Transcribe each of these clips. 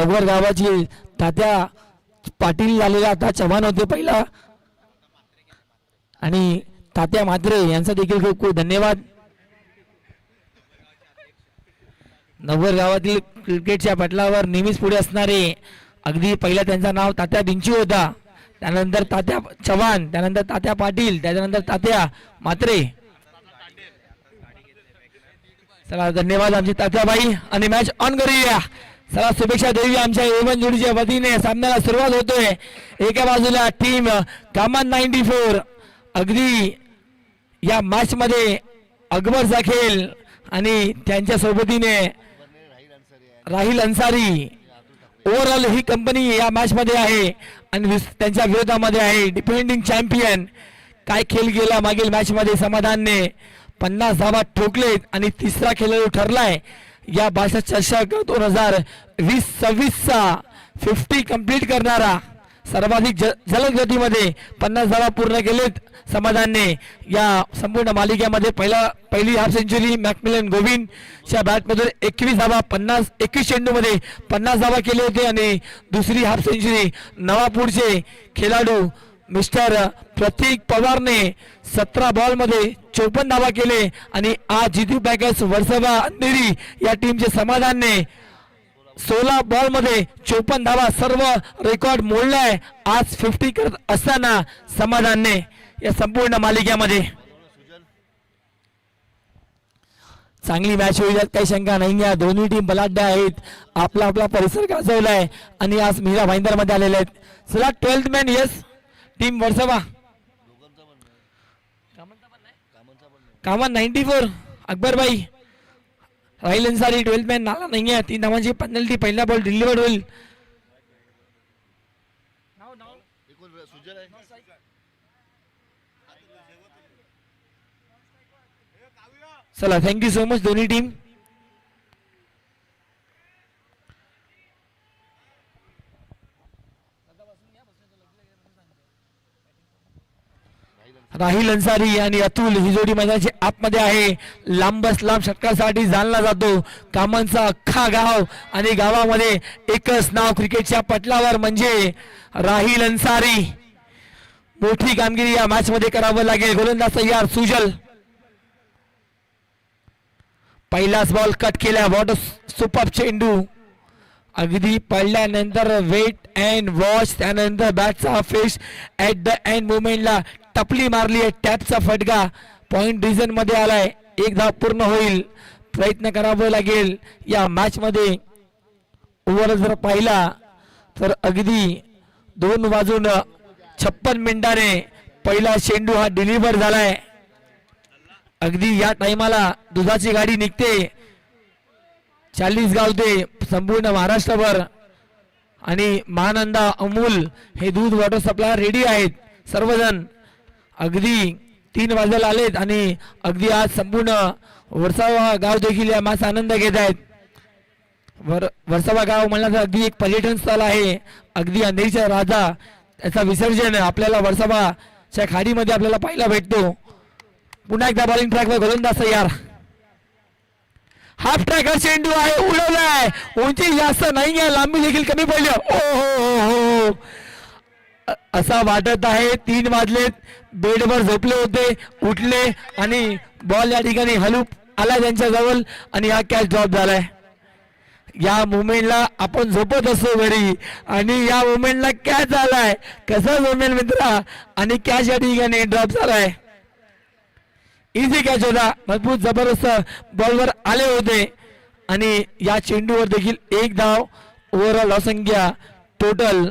अगवर गावाची तात्या पाटील झालेला आता चव्हाण होते पहिला आणि तात्या म्हात्रे यांचा देखील खूप खूप धन्यवाद. नगर गावातील क्रिकेटच्या पटलावर नेहमीच पुढे असणारे अगदी पहिला त्यांचं नाव तात्या बिंचू होता, त्यानंतर तात्या चव्हाण, त्यानंतर तात्या पाटील, त्याच्यानंतर तात्या म्हात्रे. चला धन्यवाद आमची तात्याबाई आणि मॅच ऑन करूया. चला शुभेच्छा देऊया आमच्या एवन जोडीच्या वतीने. सामन्याला सुरुवात होतोय. एका बाजूला टीम कामान 94 अगदी या मॅच मध्ये अकबरचा खेळ आणि त्यांच्या सोबतीने राहिल अन्सारी. ओव्हरऑल ही कंपनी या मॅच मध्ये आहे आणि त्यांच्या विरोधामध्ये आहे डिफेंडिंग चॅम्पियन. काय खेळ गेला मागील मॅच मध्ये समाधानने 50 धावा ठोकलेत आणि तिसरा खेळाडू ठरलाय या भारत चषक 2020-26चा 50 कंप्लीट करणारा. सर्वाधिक जलद गतीमध्ये 50 धावा पूर्ण केलेत समाधानने. या संपूर्ण मालिकेमध्ये पहिली हाफ सेंचुरी मॅकमिलन गोविंदच्या बॅटमधून 21 धावा 21 चेंडूमध्ये 50 धावा केले होते आणि दुसरी हाफ सेंचुरी नवापूरचे खेळाडू मिस्टर प्रतीक पवारने 17 बॉलमध्ये 54 धावा केले आणि आज जितू पॅकेज वर्सोवा अंधेरी या टीमचे समाधानने 16 बॉलमध्ये 54 धावा सर्व रेकॉर्ड मोडलाय आज 50 करत असताना समाधानने या संपूर्ण मालिकेमध्ये. चांगली मॅच होईल काही शंका नाही. या दोन्ही टीम बलाढ्य आहेत, आपला आपला परिसर गाजवलाय आणि आज मीरा भाईंदर मध्ये आलेले आहेत. चला 12th man yes team Versova कामान 94 अकबरबाई. राहिल अन्सारी 12th मॅन नाला नाही आहे. 3 धावांची पेनल्टी. पहिला बॉल डिलिव्हर्ड होईल. चला थँक्यू सो मच दोन्ही टीम. राहिल अन्सारी आणि अतुल ही जोडी मैदानाची आतमध्ये आहे. लांबच लांब षटकासाठी जाणला जातो कामांचा अख्खा गाव आणि गावामध्ये एकच नाव क्रिकेटच्या पटलावर म्हणजे राहिल अन्सारी. मोठी कामगिरी या मॅच मध्ये करावं लागेल. गोलंदाज तयार सुजल. पहिलाच बॉल कट केला. वॉट सुपर चेंडू अगदी पडल्यानंतर वेट अँड वॉच. त्यानंतर बॅटचा फेस ऍट द एंड मुवमेंटला टपली मारली आहे. टॅपचा फटका पॉइंट रिजन मध्ये आलाय. एक धाव पूर्ण होईल. प्रयत्न करावं लागेल या मॅच मध्ये. ओव्हर जर पाहिला तर अगदी 2 वाजून 56 मिनिटाने पहिला चेंडू हा डिलिव्हर झालाय. अगदी या टाइमाला दुधाची गाडी निघते 40 गावते संपूर्ण महाराष्ट्रभर आणि महानंदा अमूल हे दूध वॉटर सप्लायर रेडी आहेत सर्वजण. अगदी 3 वाजायला आलेत आणि अगदी आज संपूर्ण वर्सावा गाव देखील या मॅच आनंद घेत आहेत. वर्सावा गाव म्हणलं तर अगदी एक पर्यटन स्थळ आहे. अगदी अंधेरीचा राजा त्याचा विसर्जन आपल्याला वर्सावाच्या खाडीमध्ये आपल्याला पाहायला भेटतो. पुन्हा एकदा बॉलिंग ट्रॅकवर गोलंदाज तयार. हाफ ट्रॅकर चेंडू आहे. उडवलाय. उंची जास्त नाही आहे, लांबी देखील कमी पडली. हो असा वाटत आहे 3 वाजलेत. बेडवर झोपले होते, उठले आणि बॉल या ठिकाणी हलू आला त्यांच्या जवळ आणि हा कॅच ड्रॉप झालाय. या मुवमेंटला आपण झोपत असतो घरी आणि या मुवमेंटला कॅच झालाय. कसा जमेल मित्रा आणि कॅच या ठिकाणी ड्रॉप झालाय. इझी कॅच होता. मजबूत जबरदस्त बॉलवर आले होते आणि या चेंडूवर देखील 1 धाव. ओव्हरऑल संख्या टोटल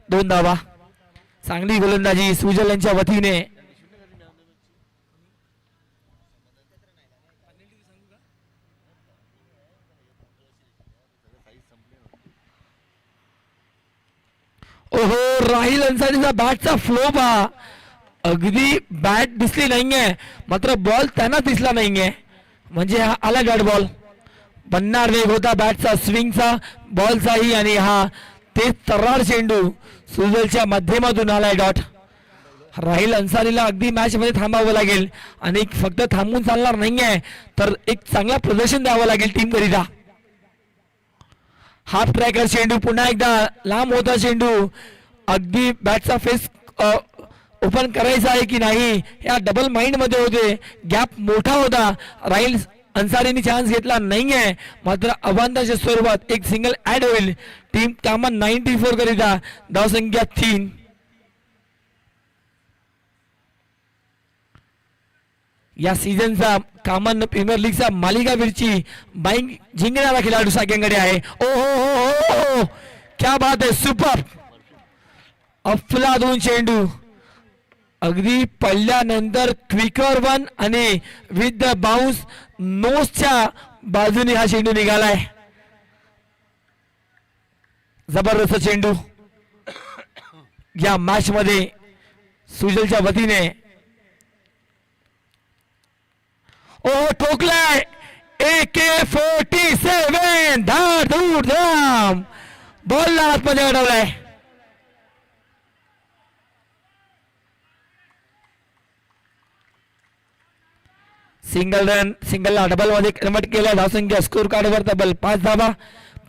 2 धावा. चांगली गोलंदाजी सुजल यांच्या वतीने. ओहो राहिल अन्सारीचा बॅटचा फ्लो पहा. अगदी बॅट दिसली नाहीये मात्र बॉल त्यांना दिसला नाहीये म्हणजे हा आला डॉट बॉल. बनणार वेग होता बॅटचा स्विंगचा बॉलचाही आणि हा ते तर्रार चेंडू सुजलच्या माध्यमातून आलाय डॉट. राहिल अन्सारीला अगदी मॅच मध्ये थांबावं लागेल आणि फक्त थांबून चालणार नाहीये तर एक चांगला प्रदर्शन द्यावं लागेल टीम करिता. हाफ ट्रॅकर चेंडू पुन्हा एकदा लांब होता चेंडू अगदी बॅटचा फेस ओपन करायचा आहे की नाही या डबल माइंड मध्ये होते गॅप मोठा होता राहील अन्सारीने चान्स घेतला नाहीये मात्र अबांधाच्या स्वरूपात एक सिंगल ऍड होईल टीम कामन 94 करिता धावसंख्या 3 या सीझनचा कामन प्रीमियर लीगचा मालिकावीरची बाईंग जिंकणारा खेळाडू साक्यांकडे आहे ओ हो क्या बात आहे सुपर अफलातून चेंडू अगदी पडल्यानंतर क्विकर वन आणि विथ द बाउन्स नोसच्या बाजूने हा चेंडू निघालाय जबरदस्त चेंडू या मॅच मध्ये सुजलच्या वतीने ओ ठोकलाय AK-47 धाड धूड धाम बॉल आतमध्ये अडवलाय सिंगल रन सिंगल डबल मध्ये कन्वर्ट केला धावसंख्या स्कोर कार्डवर तब्बल 5 धावा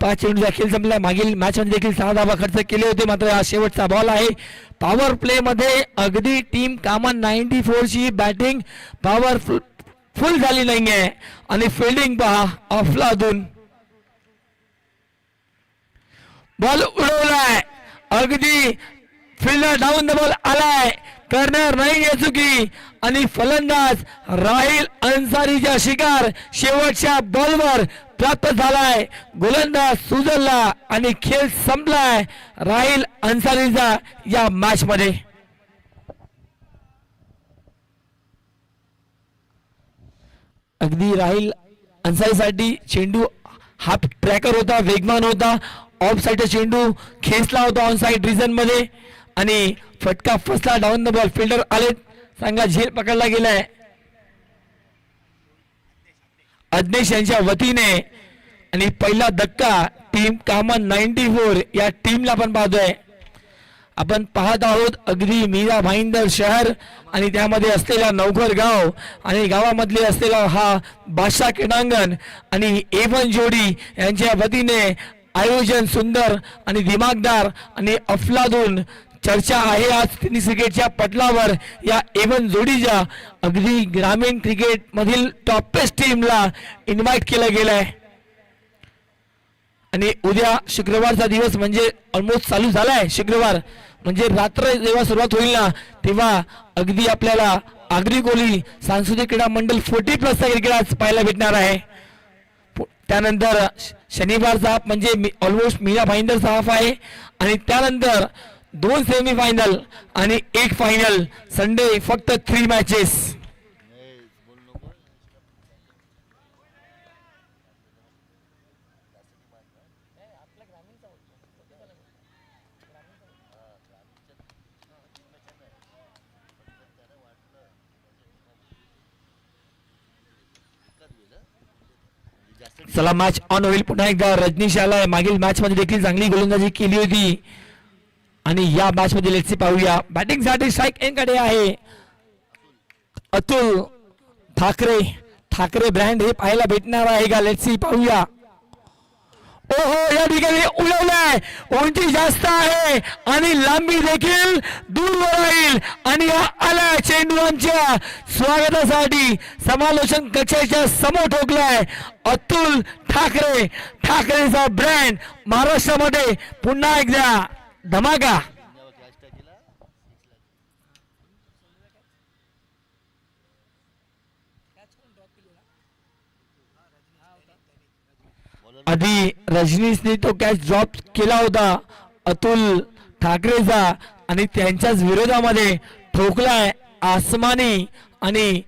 5 चेंडूचा खेळ संपला मागील मॅच मध्ये देखील 6 धावा खर्च केले होते मात्र हा शेवटचा बॉल आहे पॉवर प्ले मध्ये अगदी टीम कामन 94 ची बॅटिंग पॉवरफुल फुल झाली नाहीये आणि फिल्डिंग पहा अफलातून बॉल उडवलाय अगदी फिल्डर डाऊन द बॉल आलाय करणार नाही आहे चुकी आणि फलंदाज राहील अन्सारीचा शिकार शेवटच्या बॉलवर प्राप्त झालाय गोलंदाज सुजलला आणि खेळ संपलाय राहील अन्सारीचा या मॅच मध्ये अगदी राहील अन्सारीसाठी चेंडू हाफ ट्रॅकर होता वेगवान होता ऑफ साइडचा चेंडू खेचला होता ऑन साइड रिजन मध्ये आणि फटका फसला डाऊन द बॉल फिल्डर आले चांगला झेल पकडला गेलाय अज्ञेश यांच्या वतीने आणि पहिला धक्का टीम कामन 94 या टीमला आपण पाहतोय आपण पाहत आहोत अगदी मीरा भाईंदर शहर आणि त्यामध्ये असलेला नवघर गाव आणि गावामधले असलेला हा बादशाह क्रीडांगण आणि A1 जोडी यांच्या वतीने आयोजन सुंदर आणि दिमागदार आणि अफलातून चर्चा आहे आज टेनिस क्रिकेटच्या पटलावर या A1 जोडीच्या अगदी ग्रामीण क्रिकेट मधील टॉपेस्ट टीमला इन्व्हाइट केलं गेलंय आणि उद्या शुक्रवारचा दिवस म्हणजे ऑलमोस्ट चालू झालाय शुक्रवार म्हणजे रात्र जेव्हा सुरुवात होईल ना तेव्हा अगदी आपल्याला आगरी कोली सांस्कृतिक क्रीडा मंडळ 40+ चा क्रिकेट आज पाहायला भेटणार आहे त्यानंतर शनिवारचा हाफ म्हणजे ऑलमोस्ट मीरा भाईंदरचा हाफ आहे आणि त्यानंतर 2 सेमीफायनल आणि 1 फायनल संडे फक्त 3 मॅचेस चला मॅच ऑन होईल पुन्हा एकदा रजनीश आलाय मागील मॅच मध्ये देखील चांगली गोलंदाजी केली होती आणि या मॅच मध्ये लेट्स पाहूया बॅटिंग साठी स्ट्राइक एंडकडे आहे अतुल ठाकरे ब्रँड हे पाहायला भेटणार आहे का लेट्स पाहूया ओहो या ठिकाणी उडवलाय उंची जास्त आहे आणि लांबी देखील दूरवर राहील आणि हा आला चेंडू आमच्या स्वागतासाठी समालोचन कक्षाच्या समोर ठोकलाय अतुल ठाकरेचा ब्रँड महाराष्ट्रामध्ये पुन्हा एकदा धमाका आधी रजनीशने तो कॅच ड्रॉप केला होता अतुल ठाकरेचा आणि त्यांच्याच विरोधामध्ये ठोकलाय आसमानी आणि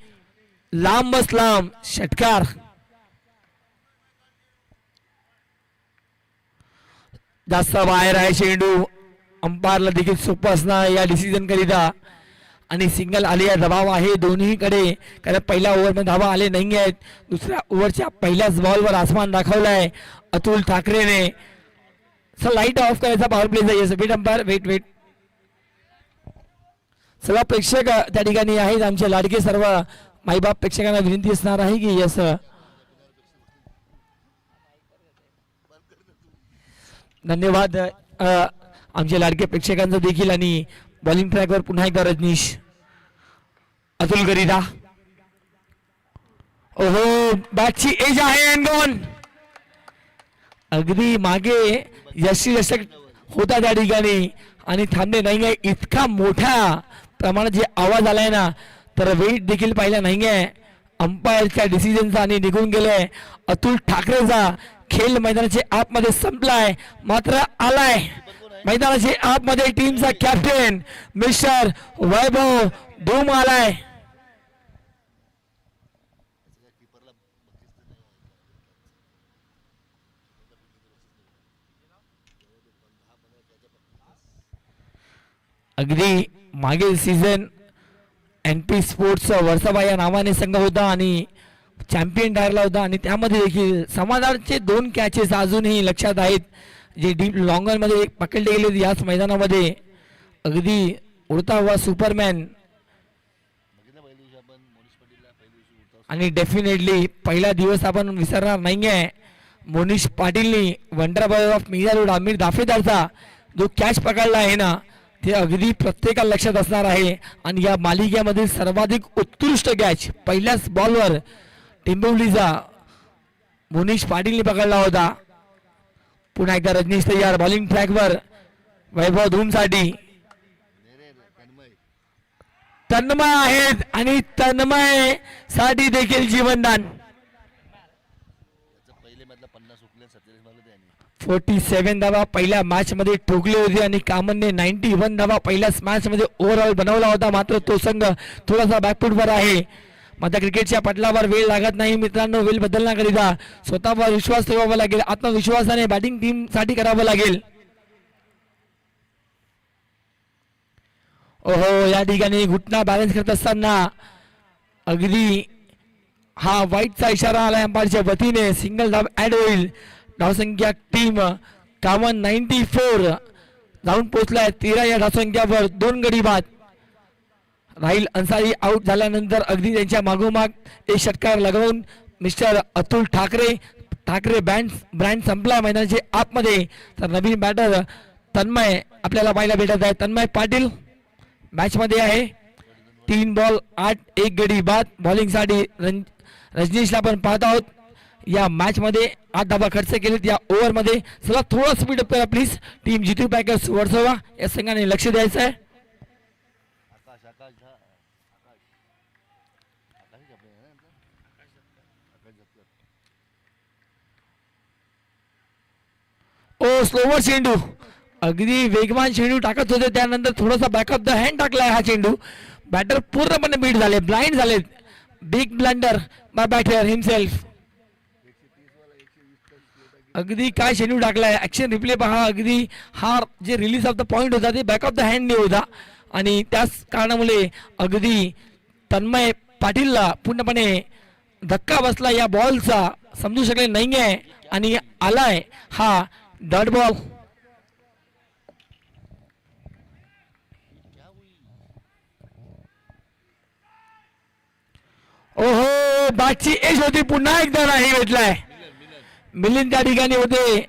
लांबच लांब षटकार जास्त बाहेर आहे चेंडू अंपायरला देखील सोपं असणार या डिसिजन करिता आणि सिंगल आले दबाव आहे दोन्हीकडे कारण पहिल्या ओव्हरमध्ये धावा आले नाही आहेत दुसऱ्या ओव्हरच्या पहिल्याच बॉलवर आसमान दाखवलाय अतुल ठाकरेने चला लाईट ऑफ करायचा पॉवर प्ले जायचं वेट अंपायर वेट सर्व प्रेक्षक त्या ठिकाणी आहेत आमचे लाडके सर्व माईबाप प्रेक्षकांना विनंती असणार आहे की यस धन्यवाद आमच्या लाडक्या प्रेक्षकांचं देखील. आणि बॉलिंग ट्रॅकवर पुन्हा एकदा रजनीश अतुल करीता. ओहो बॅटची एज आहे एंड गॉन. अगदी मागे यष्टिरक्षक होता त्या ठिकाणी आणि थांबले नाही आहे. इतका मोठ्या प्रमाणात जे आवाज आलाय ना तर वेट देखील पाहिला नाही आहे अंपायरच्या डिसिजनचा आणि निघून गेलाय. अतुल ठाकरेचा खेळ मैदानाच्या आतमध्ये संपलाय मात्र आलाय मैदानाच्या आतमध्ये टीमचा कॅप्टन मिस्टर वैभव धूम आलाय. अगदी मागील सीझन NP स्पोर्ट्स वर्सोवा या नावाने संघ होता आणि चॅम्पियन ठरला होता आणि त्यामध्ये देखील समाधानचे 2 कॅचेस अजूनही लक्षात आहेत जे डीप लॉंगर मध्ये पकडले गेले याच मैदानामध्ये. अगदी उडता हुआ सुपरमॅन आणि डेफिनेटली पहिला दिवस आपण विसरणार नाही आहे. मोनिश पाटीलनी wonder boy of Mira road Aamir दाफेदारचा जो कॅच पकडला आहे ना ते अगदी प्रत्येकाला लक्षात असणार आहे. आणि या मालिकेमध्ये सर्वाधिक उत्कृष्ट कॅच पहिल्याच बॉलवर टिंबवलीचा मोनिश पाटीलने पकडला होता. पुन्हा एकदा रजनीश तयार बॉलिंग ट्रॅकवर वैभव धूमसाठी. तन्मय आहेत आणि तन्मय साठी देखील जीवनदान. 47 धावा पहिल्या मॅच मध्ये ठोकले होते आणि कामनने 91 धावा पहिल्याच मॅच मध्ये ओव्हरऑल बनवला होता. मात्र तो संघ थोडासा बॅकफुटवर आहे. मात्र क्रिकेटच्या पटलावर वेळ लागत नाही मित्रांनो. वेळ बदलण्याकरिता स्वतःवर विश्वास ठेवावा लागेल. आत्मविश्वासाने बॅटिंग टीम साठी करावं लागेल. ओहो या ठिकाणी घुटना बॅलन्स करत असताना अगदी हा वाईटचा इशारा आला अंपायरच्या वतीने. सिंगल धाव ऍड होईल. धावसंख्या टीम 94 जाऊन पोहोचलाय 13 या धावसंख्यावर 2 गडी बाद. राहिल अन्सारी आउट झाल्यानंतर अगदी त्यांच्या मागोमाग एक षटकार लगवून मिस्टर अतुल ठाकरे ब्रँड संपला मैदानाच्या आतमध्ये. तर नवीन बॅटर तन्मय आपल्याला पाहायला भेटत आहे. तन्मय पाटील मॅच मध्ये आहे. 3 बॉल 8 1 गडी बाद. बॉलिंगसाठी रजनीशला आपण पाहत आहोत. या मॅच मध्ये 8 धावा खर्च केलेत या ओव्हर मध्ये. चला थोडा स्पीड अप करा please. Team Jitu packers Versova या संघाने लक्ष द्यायचं आहे. ओ स्लोवर चेंडू अगदी वेगवान चेंडू टाकत होते त्यानंतर थोडासा बॅकअप द हँड टाकलाय हा चेंडू. बॅटर पूर्णपणे बीट झाले ब्लाइंड झाले. Big blunder by batter himself. अगदी काय चेंडू टाकलाय. ऍक्शन रिप्ले पहा. अगदी हा जे रिलीज ऑफ द पॉइंट होता ते बॅक ऑफ द हँड ने होता आणि त्याच कारणामुळे अगदी तन्मय पाटीलला पूर्णपणे धक्का बसला या बॉलचा. समजू शकले नाहीये आणि आलाय हा डॉट बॉल. ओहो बॅटची एज होती पुन्हा एकदा नाही भेटलाय. मिलिंद त्या ठिकाणी होते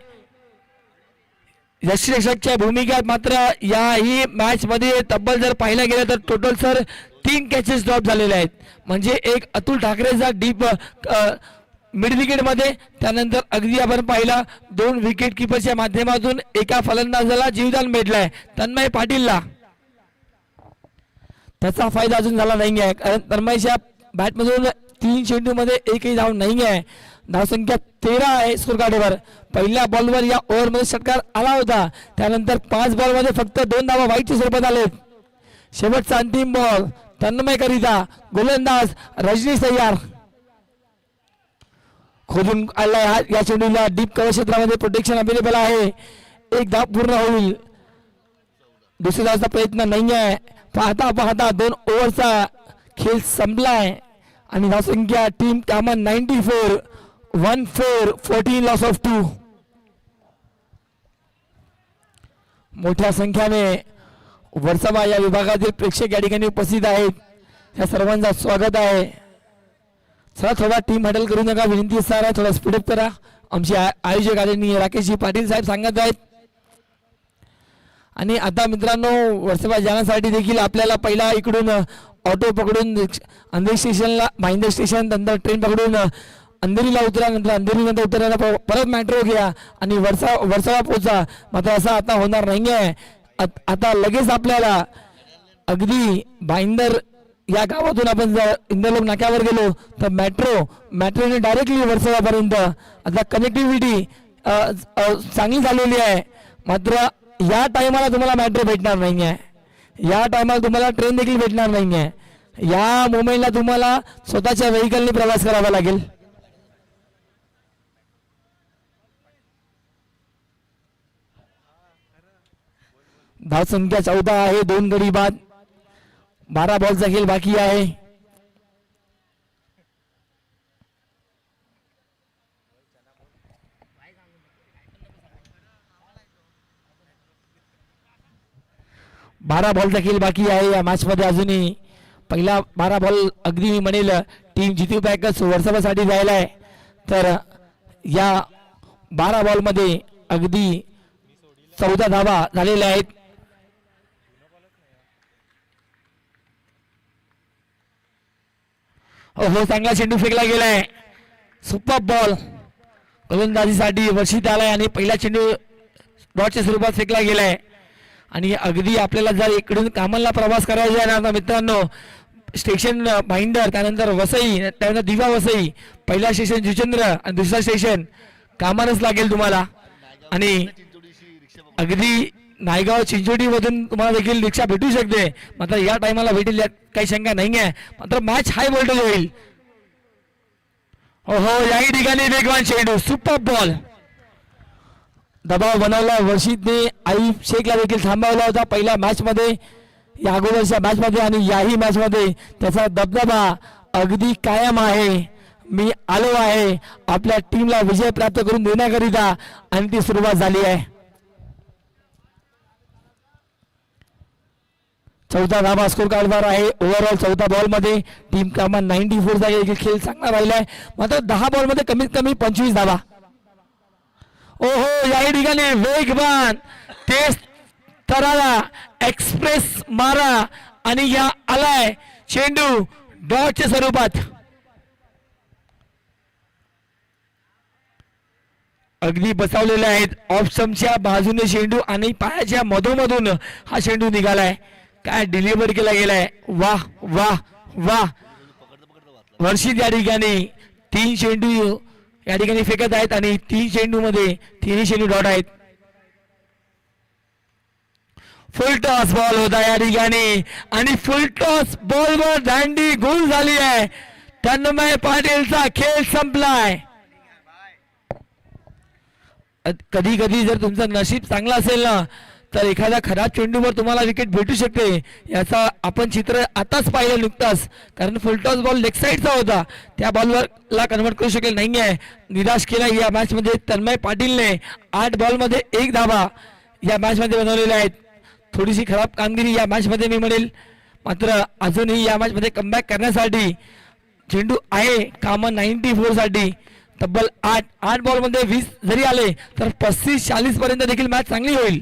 यष्टिरक्षकच्या भूमिकेत. मात्र याही मॅच मध्ये तब्बल जर पाहिला गेलं तर टोटल सर 3 कॅचेस ड्रॉप झालेले आहेत. म्हणजे एक अतुल ठाकरेचा डीप मिड विकेट मध्ये त्यानंतर अगदी आपण पाहिला 2 विकेट किपरच्या माध्यमातून एका फलंदाजाला जीवदान भेटलाय तन्मय पाटीलला. त्याचा फायदा अजून झाला नाही आहे कारण तन्मयच्या बॅटमधून 3 चेंडू मध्ये एकही धाव नाही आहे. धावसंख्या 13 आहे स्कोर कार्डवर. पहिल्या बॉलवर या ओव्हर मध्ये षटकार आला होता. त्यानंतर 5 बॉल मध्ये फक्त 2 धावा वाईटच्या स्वरूपात आलेत. शेवटचा अंतिम बॉल तन्मय करिता गोलंदाज रजनीश तयार. खोदून आलाय या चेंडूला डीप कव्हर क्षेत्रामध्ये प्रोटेक्शन अवेलेबल आहे. एक धाव पूर्ण होईल. दुसऱ्या धावाचा प्रयत्न नाही आहे. पाहता 2 ओव्हरचा खेळ संपलाय आणि धावसंख्या टीम कामन 94 1-4 14 लॉस ऑफ 2. मोठ्या संख्येने वर्सोवा या विभागातील प्रेक्षक या ठिकाणी उपस्थित आहेत. त्या सर्वांचं स्वागत आहे. चला थोडा टीम हँडल करू नका विनंती असणार आहे. थोडा स्पीडअप करा. आमचे आयोजक आदरणीय राकेशजी पाटील साहेब सांगत आहेत. आणि आता मित्रांनो वर्सोवा जाण्यासाठी देखील आपल्याला पहिला इकडून ऑटो पकडून अंधेरी स्टेशनला भाईंदर स्टेशन नंतर ट्रेन पकडून अंधेरीला उतरा, नंतर अंधेरीनंतर उतरायला परत मेट्रो घ्या आणि वर्सोवा पोचा. मात्र असं आता होणार नाही आहे. आता लगेच आपल्याला अगदी भाईंदर या गावातून आपण जर इंदरलोक नाक्यावर गेलो तर मेट्रोने डायरेक्टली वर्सोवापर्यंत आता कनेक्टिव्हिटी चांगली झालेली आहे. मात्र या टायमाला तुम्हाला मेट्रो भेटणार नाही आहे, या टायमाला तुम्हाला ट्रेन देखील भेटणार नाही आहे. या मोमेंटला तुम्हाला स्वतःच्या व्हेकलने प्रवास करावा लागेल. धावसंख्या 14 आहे, 2 गडी बाद, 12 बॉलचा खेळ बाकी आहे. बारा बॉलचा खेळ बाकी आहे या मॅच मध्ये. अजूनही पहिला 12 बॉल अगदी मी म्हणेल टीम जितू पॅकर्स वर्सोवासाठी जायला आहे. तर या 12 बॉल मध्ये अगदी 14 धावा झालेल्या आहेत. हो चांगला चेंडू फेकला गेलाय, सुपर बॉल गोलंदाजीसाठी वर्षित आलाय आणि पहिला चेंडू डॉटच्या स्वरूपात फेकला गेलाय. आणि अगदी आपल्याला जर इकडून कामाला प्रवास करायचा आहे ना मित्रांनो, स्टेशन भाईंदर, त्यानंतर वसई, त्यानंतर दिवा वसई, पहिला स्टेशन जुचंद्र आणि दुसरा स्टेशन कामानच लागेल तुम्हाला. आणि अगदी नायगाव चिंचोटी मधून तुम्हाला देखील रिक्षा भेटू शकते. मात्र या टायमाला भेटेल यात काही शंका नाही आहे. मात्र मॅच हाय व्होल्टेज होईल. हो याही ठिकाणी वेगवान चेंडू, सुपर बॉल, दबाव बनवला वर्षितने. आईब शेखला देखील थांबवला होता पहिल्या मॅच मध्ये, या अगोदरच्या मॅच मध्ये आणि याही मॅच मध्ये त्याचा दबदबा अगदी कायम आहे. मी आलो आहे आपल्या टीमला विजय प्राप्त करून देण्याकरिता आणि ती सुरुवात झाली आहे. 14 धावा स्कोर कार्डवर आहे. ओव्हरऑल 14 बॉल मध्ये टीम क्रमांक 94 चा खेळ चांगला राहिलाय. मात्र 10 बॉल मध्ये कमीत कमी 25 धावा. ओहो याही ठिकाणी वेगवान तेज तरारा एक्सप्रेस मारा आणि या आलाय चेंडू डॉटच्या स्वरूपात. अगदी बसवलेले आहेत ऑफ स्टंपच्या बाजूने चेंडू आणि पायाच्या मधोमधून हा चेंडू निघालाय. काय डिलिव्हर केला गेलाय. वाह वाह वाह. वर्षित या ठिकाणी 3 चेंडू या ठिकाणी फेकत आहेत आणि 3 चेंडू मध्ये 3 चेंडू डॉट आहेत. फुल टॉस बॉल होता या ठिकाणी आणि फुल टॉस बॉलवर दांडी गोल झाली आहे. तन्मय पाटीलचा खेळ संपलाय. कधी कधी जर तुमचं नशीब चांगलं असेल ना तर एखाद्या खराब चेंडूवर तुम्हाला विकेट भेटू शकते. याचा आपण चित्र आताच पाहिलं नुकताच, कारण फुलटॉस बॉल लेग साईडचा होता, त्या बॉलवरला कन्वर्ट करू शकेल नाही आहे. निराश केला या मॅच मध्ये तन्मय पाटीलने. 8 बॉल मध्ये 1 धावा या मॅच मध्ये बनवलेल्या आहेत. थोडीशी खराब कामगिरी या मॅच मध्ये मी म्हणेल. मात्र अजूनही या मॅच मध्ये कमबॅक करण्यासाठी चेंडू आहे कामं 94 साठी. तब्बल 8 बॉल मध्ये 20 जरी आले तर 35-40 पर्यंत देखील मॅच चांगली होईल.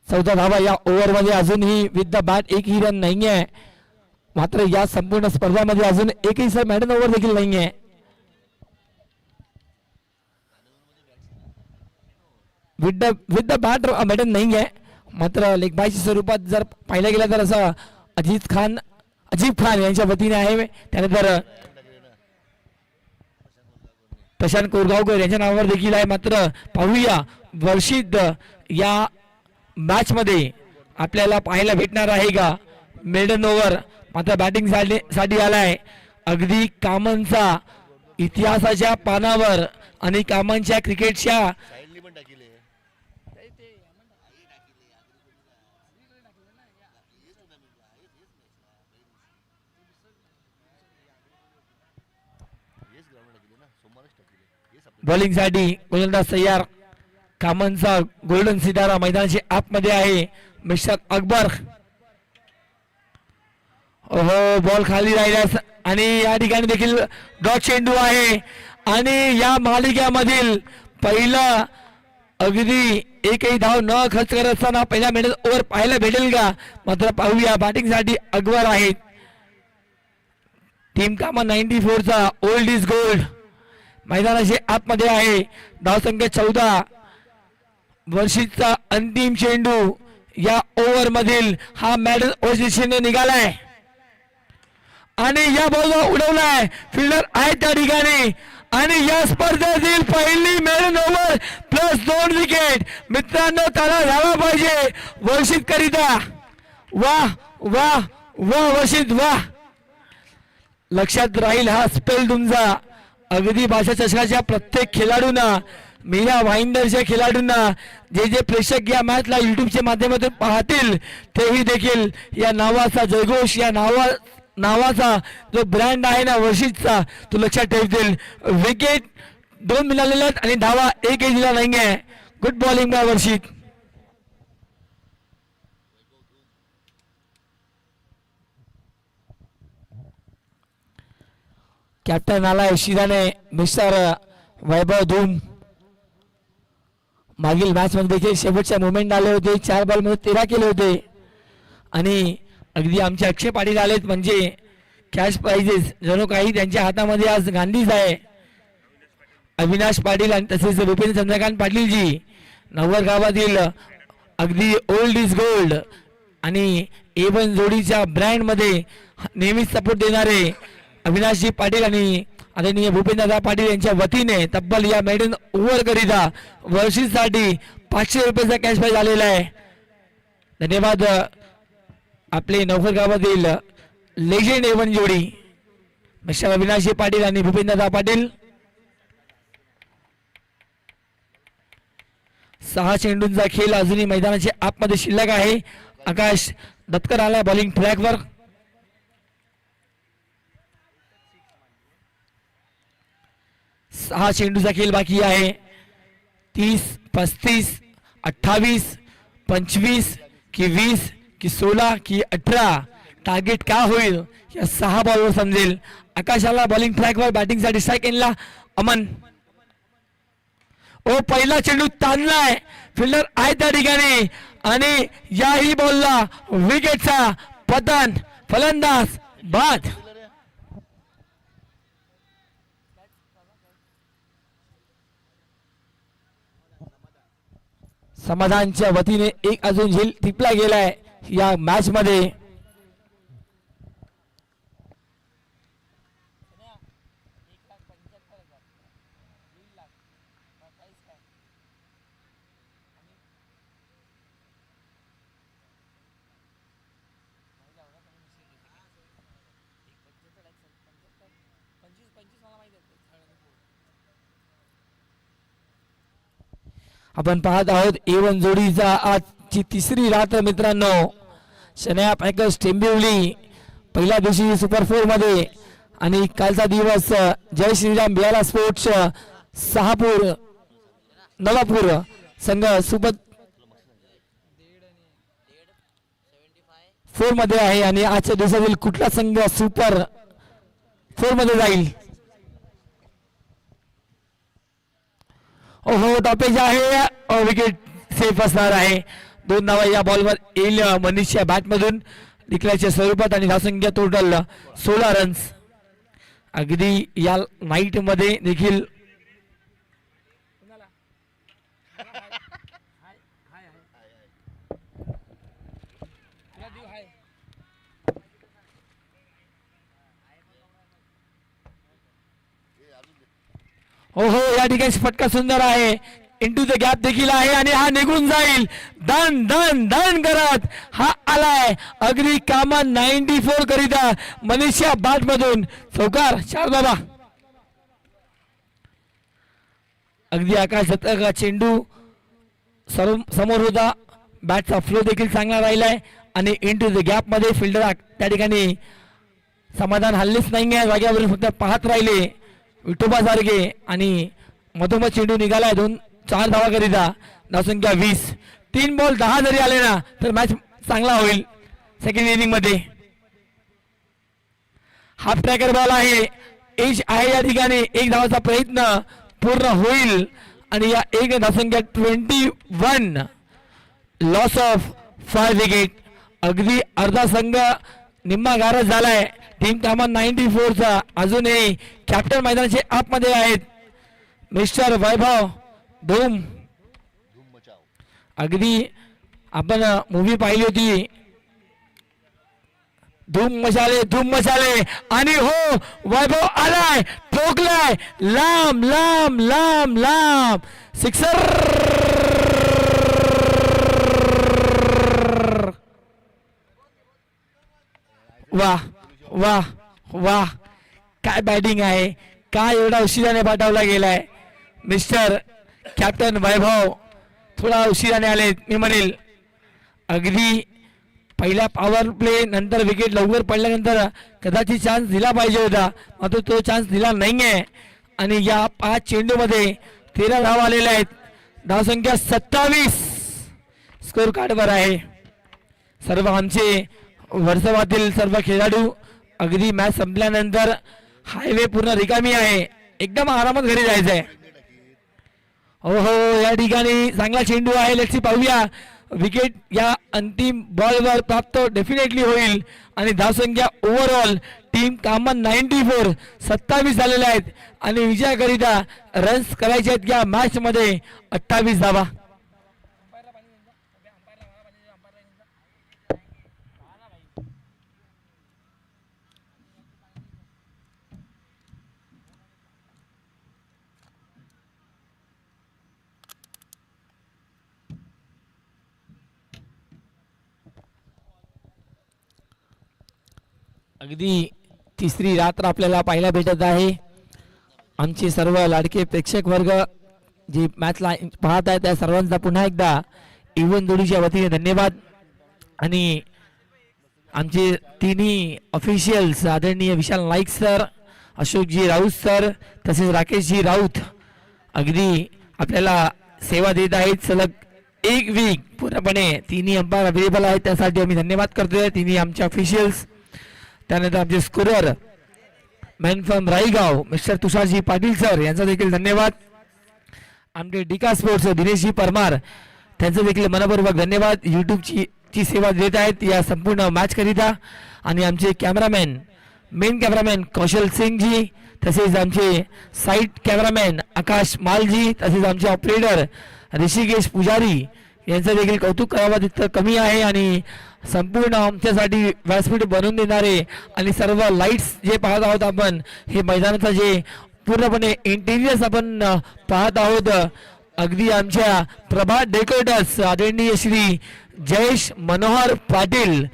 चौथा धावा या ओव्हर मध्ये अजूनही विथ द बॅट एकही रन नाही आहे. मात्र या संपूर्ण स्पर्धामध्ये अजून एकही सर मॅडन ओव्हर देखील नाही आहे. विथ द बॅट मॅडन नाही आहे. मात्र लेग बायच्या स्वरूपात जर पाहिलं गेलं तर असं अजीब खान यांच्या वतीने आहे. त्यानंतर प्रशांत कोरगावकर यांच्या नावावर देखील आहे. मात्र पाहूया वर्षित या मॅच मध्ये आपल्याला पाहायला भेटणार आहे का मेडन ओव्हर. मात्र बॅटिंग साठी आलाय. अगदी कामांचा इतिहासाच्या पानावर आणि कामांच्या क्रिकेटच्या बॉलिंग साठी गोलंदाज तयार. कामांचा गोल्डन सितारा मैदानाच्या आतमध्ये आहे मिस्टर अकबर. हो बॉल खाली राहिल्यास आणि या ठिकाणी देखील डॉट चेंडू आहे आणि या मालिकेमधील पहिला अगदी एकही धाव न खर्च करत असताना पहिल्या मिडल ओव्हर पाहायला भेटेल का? मात्र पाहूया. बॅटिंगसाठी अकबर आहेत. टीम कामा 94चा ओल्ड इज गोल्ड मैदानाचे आतमध्ये आहे. धावसंख्या 14. वर्षीचा अंतिम चेंडू या ओव्हर मधील हा मॅडल ओव्हरने निघालाय आणि या बॉलला उडवलाय. फिल्डर आहे त्या ठिकाणी आणि या स्पर्धेतील पहिली मेडल ओव्हर प्लस 2 विकेट. मित्रांनो त्याला झाला पाहिजे वर्षित करिता. वाह वाह वाह वर्षित वाह. लक्षात राहील हा स्पेल तुमचा. अगदी भाषा चषकाच्या प्रत्येक खेळाडूंना, मीरा वाइंडरच्या खेळाडूंना, जे जे प्रेक्षक या मॅचला युट्यूबच्या माध्यमातून पाहतील तेही देखील या नावाचा जयघोष, या नावाचा जो ब्रँड आहे ना वर्षीचा, तो लक्षात ठेवतील. विकेट 2 मिळालेले आहेत आणि धावा एकही दिला नाही आहे. Good bowling by Varshit. Captain आलाय शिराने मिस्टर वैभव धूम. मागील मॅच मध्ये देखील शेवटच्या मुवमेंट आले होते. 4 बॉल मध्ये 13 केले होते आणि अगदी आमचे अक्षय पाटील आलेत म्हणजे कॅश प्राइजेस जणू काही त्यांच्या हातामध्ये आज गांधीच आहे. अविनाश पाटील आणि तसेच भूपेंद्र चंद्रकांत पाटीलजी नव्वद गावातील अगदी ओल्ड इज गोल्ड आणि A1 जोडीच्या ब्रँड मध्ये नेहमीच सपोर्ट देणारे अविनाशजी पाटील आणि आदरणीय भूपेंद्र पाटील यांच्या वतीने तब्बल या मेडन ओव्हर करिता वर्षीसाठी 500 रुपयाचा कॅश प्राइज आलेला आहे. धन्यवाद. आपले नवखर गावातील लेजेंड A1 जोडी मिस्टर अविनाशजी पाटील आणि भूपेंद्र पाटील. 6 चेंडूंचा खेळ अजूनही मैदानाच्या आतमध्ये शिल्लक आहे. आकाश दत्कर आला बॉलिंग ट्रॅकवर. 6 चेंडूचा खेळ बाकी आहे. 30, 35, 28, 25 की 20 की 16 की 18 टार्गेट का होईल या 6 बॉलवर समजेल. आकाशाला बॉलिंग ट्रॅकवर बॅटिंगसाठी स्ट्राईक एंडला अमन. ओ पहिला चेंडू ताणलाय. फिल्डर आहे त्या ठिकाणी आणि याही बॉलला विकेटचा पतन. फलंदाज बाद. समाधानच्या वतीने एक अजून झेल टिपला गेलाय या मॅच मध्ये. आपण पाहत आहोत A1 जोडीचा आजची तिसरी रात्र मित्रांनो. शनया पॅकर्स टेंबिवली पहिल्या दिवशी सुपर 4 मध्ये आणि कालचा दिवस जय श्रीराम बियाला स्पोर्ट्स सहापूर नवापूर संघ सुपर 4 मध्ये आहे आणि आजच्या दिवसातील कुठला संघ सुपर 4 मध्ये जाईल. ओहो टॉपेज आहे. विकेट सेफ असणार आहे. 2 धावा या बॉलवर येईल मनीषच्या बॅट मधून डिक्लेअरच्या स्वरूपात आणि धावसंख्या टोटल 16 रन्स. अगदी या नाईट मध्ये देखील हो हो या ठिकाणी फटका सुंदर आहे. इंटू द गॅप देखील आहे आणि हा निघून जाईल. धन धन धन करत हा आलाय अगदी कामा 94 करिता मनीषा बॅट मधून चौकार 4 बाबा. अगदी आकाश दत्तका चेंडू समोर होता. बॅटचा फ्लो देखील चांगला राहिलाय आणि इंटू द गॅप मध्ये फिल्डर त्या ठिकाणी समाधान हल्लेच नाही आहे. जाग्यावरून फक्त पाहत राहिले विठोबा सारखे आणि मधोमध चेंडू निघालाय 2-4 धावा करिता. धावसंख्या 20. 3 बॉल 10 जरी आले ना तर मॅच चांगला होईल सेकंड इनिंग मध्ये. हाफ ट्रॅकर बॉल आहे. एज आहे या ठिकाणी. एक धावाचा प्रयत्न पूर्ण होईल आणि या एक धावसंख्या 21. Loss of 5 wicket. अगदी अर्धा संघ निम्मा गारज झालाय. टीम क्रमांक 94चा अजूनही कॅप्टन मैदानाच्या आतमध्ये आहेत. मिस्टर वैभव धूम. अगदी आपण मूवी पाहिली होती धूम मशाले आणि हो वैभव आलाय, ठोकलाय लांब लांब लांब लांब. सिक्सर. वाह वाह वाह, काय बॅटिंग आहे. काय एवढा उशिराने पाठवला गेलाय. मिस्टर कॅप्टन वैभव थोडा उशिराने आले मी म्हणेल. अगदी पहिल्या पॉवर प्ले नंतर विकेट लवकर पडल्यानंतर कदाचित चान्स दिला पाहिजे होता, मात्र तो चान्स दिला नाहीये. आणि या 5 चेंडूमध्ये 13 धावा आलेल्या आहेत. धावसंख्या 27 स्कोर कार्डवर आहे. सर्व आमचे वर्सोवातील सर्व खेळाडू अगदी मॅच संपल्यानंतर हायवे पूर्ण रिकामी आहे. एकदम आरामात घरी जायचंय. हो हो, या ठिकाणी चांगला चेंडू आहे. लेट्स पाहूया. विकेट या अंतिम बॉलवर प्राप्त डेफिनेटली होईल आणि धावसंख्या ओव्हरऑल टीम कामन 94 27 झालेल्या आहेत आणि विजयाकरिता रन्स करायचे आहेत या मॅच मध्ये 28 धावा. अगदी तिसरी रात्र आपल्याला पाहायला भेटत आहे. आमचे सर्व लाडके प्रेक्षक वर्ग जे मॅचला पाहत आहेत त्या सर्वांचा पुन्हा एकदा इव्हन जोडीच्या वतीने धन्यवाद. आणि आमचे तिन्ही ऑफिशियल्स आदरणीय विशाल नाईक सर, अशोकजी राऊत सर तसेच राकेशजी राऊत अगदी आपल्याला सेवा देत आहेत. सलग 1 वीक पूर्णपणे तिन्ही अंपायर अवेलेबल आहेत, त्यासाठी आम्ही धन्यवाद करतोय तिन्ही आमचे ऑफिशियल्स. त्यानंतर आमचे scorer man from Raigaon mister Tusharji Patil sir यांचा देखील धन्यवाद. आमचे डिका स्पोर्ट्स दिनेशजी परमार त्यांचं देखील मनपूर्वक धन्यवाद. यूट्यूबची सेवा देत आहेत या संपूर्ण मॅच करिता. आणि आमचे कॅमेरामॅन मेन कॅमेरामॅन कौशल सिंगजी तसेच आमचे साईट कॅमेरामॅन आकाश मालजी तसेच आमचे ऑपरेटर ऋषिकेश पुजारी यांचं देखील कौतुक करावं तिथं कमी आहे. आणि संपूर्ण आमच्यासाठी व्यासपीठ बनवून देणारे आणि सर्व लाईट्स जे पाहत आहोत आपण हे मैदानाचं जे पूर्णपणे इंटिरियर्स आपण पाहत आहोत अगदी आमच्या प्रभात डेकोरेटर्स आदरणीय श्री जयेश मनोहर पाटील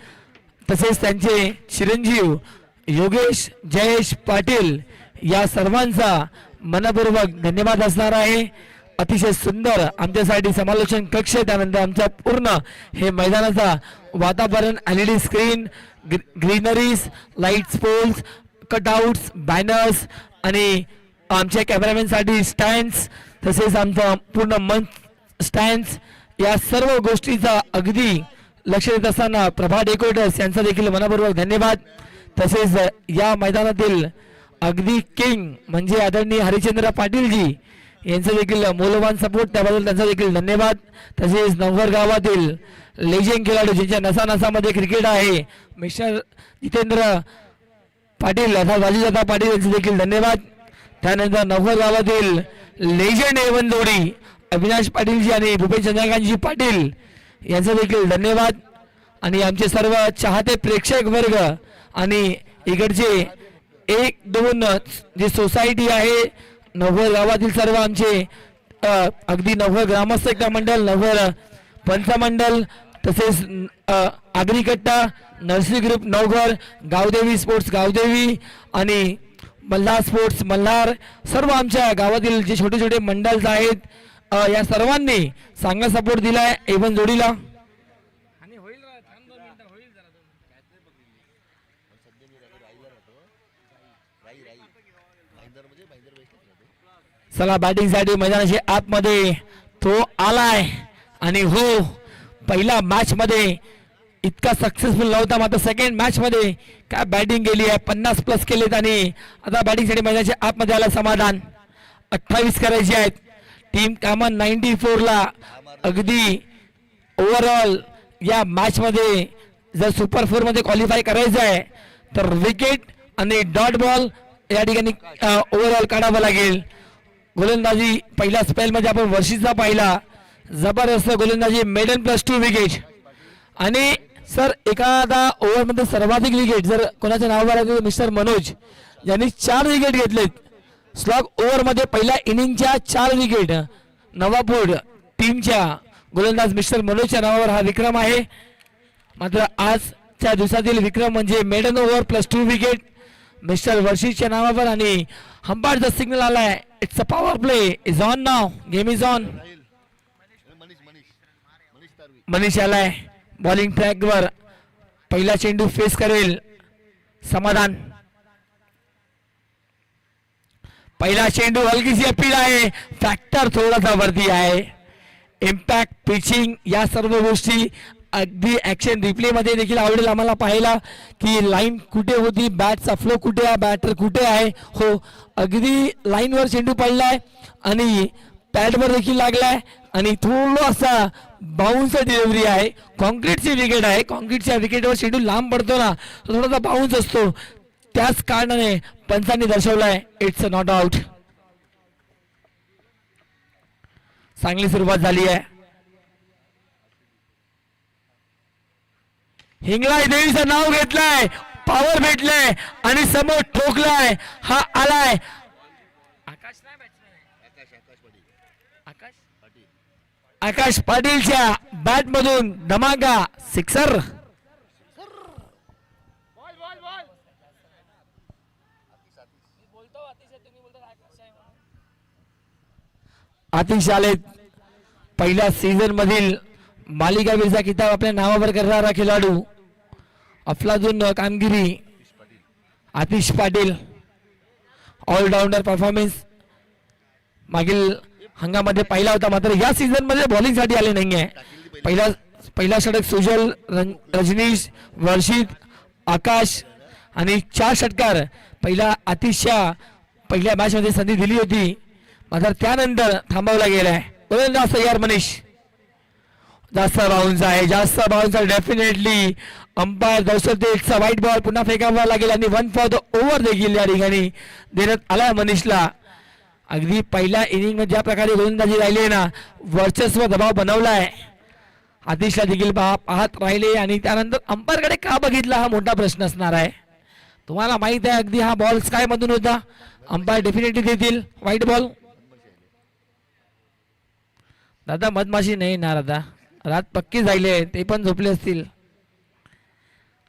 तसेच त्यांचे चिरंजीव योगेश जयेश पाटील या सर्वांचा मनपूर्वक धन्यवाद असणार आहे. अतिशय सुंदर आमच्यासाठी समालोचन कक्ष, त्यानंतर आमच्या पूर्ण हे मैदानाचा वातावरण LED screen, greeneries, lights, poles, cutouts, banners आणि आमच्या कॅमेरामॅनसाठी स्टँड्स तसेच आमचा पूर्ण मंच स्टँड्स या सर्व गोष्टीचा अगदी लक्ष देत असताना प्रभा डेकोरेटर्स यांचा देखील मनपूर्वक धन्यवाद. तसेच या मैदानातील अगदी किंग म्हणजे आदरणीय हरिचंद्र पाटीलजी यांचं देखील मौल्यवान सपोर्ट त्याबद्दल त्यांचा देखील धन्यवाद. तसेच नवघर गावातील लेजेंड खेळाडू ज्यांच्या नसानसामध्ये क्रिकेट आहे मिस्टर जितेंद्र पाटील अर्थात राजूदादा पाटील यांचे देखील धन्यवाद. त्यानंतर नवघर गावातील लेजेंड एवन जोडी अविनाश पाटीलजी आणि भूपेश चंद्रकांतजी पाटील यांचा देखील धन्यवाद. आणि आमचे सर्व चाहते प्रेक्षक वर्ग आणि इकडचे 1-2 जी सोसायटी आहे नवघर गावातील सर्व आमचे अगदी नवघर ग्रामस्थ मंडळ, नवघर पंचमंडळ तसेच Agrikatta nursery group Navghar, Gavdevi sports Gavdevi आणि मल्हार स्पोर्ट्स मल्हार सर्व आमच्या गावातील जे छोटे छोटे मंडळ आहेत या सर्वांनी चांगला सपोर्ट दिलाय एवन जोडीला. चला बॅटिंगसाठी मैदानाच्या आतमध्ये तो आलाय आणि हो पहिल्या मॅच मध्ये इतका सक्सेसफुल नव्हता, मात्र सेकंड मॅच मध्ये काय बॅटिंग केली आहे, 50+ केलेत आणि आता बॅटिंगसाठी मैदानाच्या आतमध्ये आला समाधान. 28 करायचे आहेत. टीम कामन 94ला अगदी ओव्हरऑल या मॅच मध्ये जर सुपर 4 मध्ये क्वालिफाय करायचं आहे तर विकेट आणि डॉट बॉल या ठिकाणी ओव्हरऑल काढावं लागेल. गोलंदाजी पहिल्या स्पेल मध्ये आपण वर्षीचा पाहिला, जबरदस्त गोलंदाजी, मेडन +2 विकेट. आणि सर एखादा ओव्हरमध्ये सर्वाधिक विकेट जर कोणाच्या नावावर आहे मिस्टर मनोज यांनी 4 विकेट घेतलेत. स्लॉग ओव्हरमध्ये पहिल्या इनिंगच्या 4 विकेट नवापूर टीमच्या गोलंदाज मिस्टर मनोजच्या नावावर हा विक्रम आहे. मात्र आजच्या दिवसातील विक्रम म्हणजे मेडन ओव्हर +2 विकेट मिस्टर वर्षीच्या नावावर. आणि हंपायरचा सिग्नल आलाय, it's a power play is on now, game is on. Manish आलाय बॉलिंग ट्रॅकवर, पहिला चेंडू फेस करेल समाधान. पहिला चेंडू हलकीशी अपील आहे, फॅक्टर थोडासा वरती आहे. इम्पॅक्ट, पिचिंग या सर्व गोष्टी अगदी ऍक्शन रिप्ले मध्ये देखील आवडेल आम्हाला पाहायला की लाईन कुठे होती, बॅटचा फ्लो कुठे आहे, बॅटर कुठे आहे. हो, अगदी लाईनवर चेंडू पडलाय आणि पॅडवर देखील लागलाय आणि थोडासा बाउन्स डिलिव्हरी आहे. कॉन्क्रीटची विकेट आहे, कॉन्क्रीटच्या विकेटवर चेंडू लांब पडतो ना, तो थोडासा बाउन्स असतो, त्याच कारणाने पंचांनी दर्शवलाय इट्स अ नॉट आउट. चांगली सुरुवात झाली आहे. हिंगलाय देवीचं नाव घेतलंय, पॉवर भेटलंय आणि समोर ठोकलाय, हा आलाय आकाश पाटीलच्या बॅट मधून धमाका सिक्सर. आतिश आलेत, पहिल्या सीझन मधील मालिकावीरचा किताब आपल्या नावावर करणारा खेळाडू, अफलातून कामगिरी आतिश पाटील. ऑलराऊंडर परफॉर्मन्स मागील हंगामध्ये पाहिला होता, मात्र या सीझन मध्ये बॉलिंग साठी आले नाहीये. पहिला षटक सुजल, रजनीश, वर्षित, आकाश आणि 4 षटकार पहिला आतिशच्या पहिल्या मॅच मध्ये संधी दिली होती, मात्र त्यानंतर थांबवला गेलाय. गोलंदाज तयार मनीष. जास्त बाउन्स आहे, जास्त बाउन्स आहे, डेफिनेटली अंपायर दर्शवते इट्स अ व्हाईट बॉल, पुन्हा फेकावा लागेल आणि 1 फॉर द ओव्हर देखील या ठिकाणी देण्यात आला मनीषला. अगदी पहिल्या इनिंग मध्ये ज्या प्रकारे गोलंदाजी राहिली ना, वर्चस्व दबाव बनवलाय, आतिशला देखील पाहत राहिले आणि त्यानंतर अंपायरकडे का बघितला हा मोठा प्रश्न असणार आहे. तुम्हाला माहित आहे अगदी हा बॉल स्काय मधून होता, अंपायर डेफिनेटली देतील व्हाईट बॉल. दादा मधमाशी नाही येणार, आता रात पक्की झाले, ते पण झोपले असतील.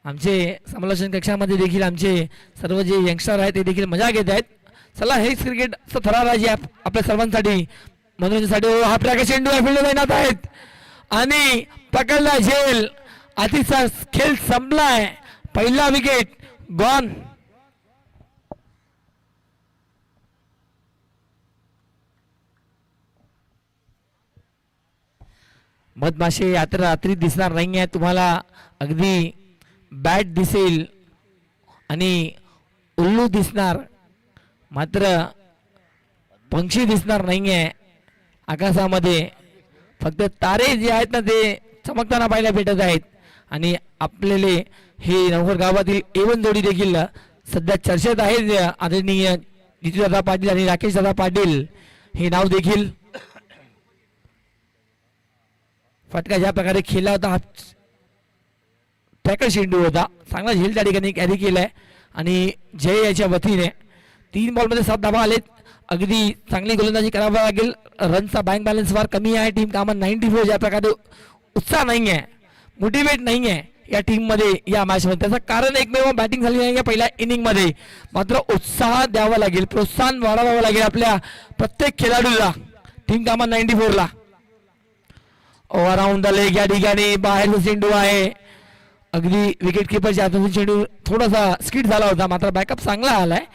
आमचे समालोचन कक्षामध्ये देखील आमचे सर्व जे यंगस्टर आहेत ते देखील मजा घेत आहेत. चला हेच क्रिकेटचं थरार आहे आपल्या सर्वांसाठी मनोरंजनासाठी. हा प्रकार चेंडू फील्ड लाईनात आहेत आणि पकडला झेल, आतिशचा खेळ संपलाय, पहिला विकेट गॉन. मधमाशे आता रात्री दिसणार नाहीये तुम्हाला, अगदी बॅट दिसेल आणि उल्लू दिसणार, मात्र पंक्षी दिसणार नाहीये आकाशामध्ये. फक्त तारे जे आहेत ना ते चमकताना पाहायला भेटत आहेत. आणि आपल्याला हे नवघर गावातील A1 जोडी देखील सध्या चर्चेत आहेत. आदरणीय जितूदादा पाटील आणि राकेशदादा पाटील हे नाव देखील. फटका ज्या प्रकारे खेळला होता, ट्रॅकर चेंडू होता, चांगला झेल त्या ठिकाणी कॅरी केलाय आणि जय याच्या वतीने 3 बॉलमध्ये 7 धावा आलेत. अगदी चांगली गोलंदाजी करावी लागेल. रनचा बँक बॅलन्स फार कमी आहे. टीम कामन 94 ज्या प्रकारे उत्साह नाही आहे, मोटिवेट नाही आहे या टीम मध्ये या मॅच मध्ये. त्याचं कारण एकमेव बॅटिंग झाली नाही पहिल्या इनिंग मध्ये, मात्र उत्साह द्यावा लागेल, प्रोत्साहन वाढवावं लागेल आपल्या प्रत्येक खेळाडूला टीम कामन 94 ला. अराउंड द लेग या ठिकाणी बाहेरचा चेंडू आहे. अगदी विकेट किपरच्या हातातून चेंडू थोडासा स्किट झाला होता, मात्र बॅकअप चांगला आलाय.